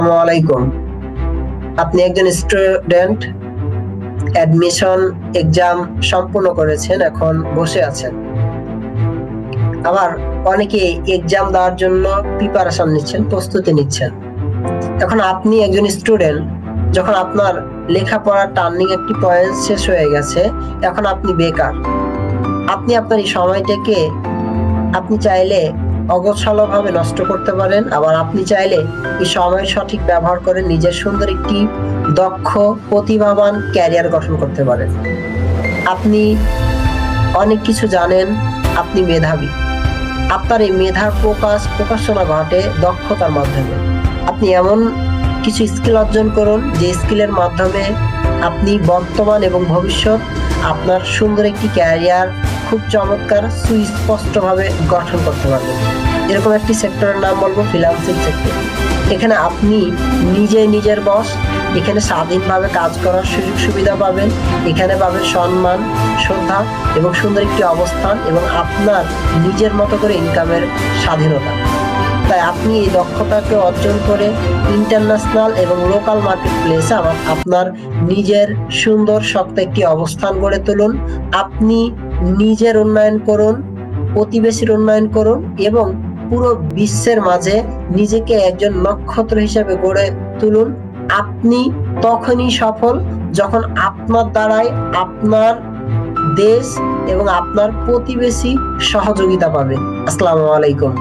আসসালামু আলাইকুম। আপনি একজন স্টুডেন্ট, অ্যাডমিশন এক্সাম সম্পূর্ণ করেছেন, এখন বসে আছেন। আবার অনেকে এক্সাম দেওয়ার জন্য প্রিপারেশন নিচ্ছেন, প্রস্তুতি নিচ্ছেন। এখন আপনি একজন স্টুডেন্ট, যখন আপনার লেখাপড়ার টার্নিং একটি পয়েন্ট শেষ হয়ে গেছে, এখন আপনি বেকার। আপনি আপনার এই সময়টাকে আপনি চাইলে অগোছালোভাবে নষ্ট করতে পারেন, আবার আপনি চাইলে এই সময়ের সঠিক ব্যবহার করে নিজের সুন্দর একটি দক্ষ প্রতিভাবান ক্যারিয়ার গঠন করতে পারেন। আপনি অনেক কিছু জানেন, আপনি মেধাবী। আপনার এই মেধার প্রকাশনা ঘটে দক্ষতার মাধ্যমে। আপনি এমন কিছু স্কিল অর্জন করুন যে স্কিলের মাধ্যমে আপনি বর্তমান এবং ভবিষ্যৎ আপনার সুন্দর একটি ক্যারিয়ার খুব চমৎকার সুস্পষ্টভাবে গঠন করতে পারবেন। এরকম একটি সেক্টরের নাম বলবো ফ্রিল্যান্সিং সেক্টর। এখানে আপনি নিজের বস, এখানে স্বাধীনভাবে কাজ করার সুযোগ সুবিধা পাবেন। এখানে পাবেন সম্মান, শ্রদ্ধা এবং সুন্দর একটি অবস্থান এবং আপনার নিজের মতো করে ইনকামের স্বাধীনতা। তাই আপনি এই দক্ষতাকে অর্জন করে ইন্টারন্যাশনাল এবং লোকাল মার্কেট প্লেসে আপনার নিজের সুন্দর শক্ত একটি অবস্থান গড়ে তুলুন। আপনি নিজের উন্নয়ন করুন, প্রতিবেশীর উন্নয়ন করুন এবং পুরো বিশ্বের মাঝে নিজেকে একজন নক্ষত্র হিসেবে গড়ে তুলুন। আপনি তখনই সফল যখন আপনার দ্বারাই আপনার দেশ এবং আপনার প্রতিবেশী সহযোগিতা পাবে। আসসালামু আলাইকুম।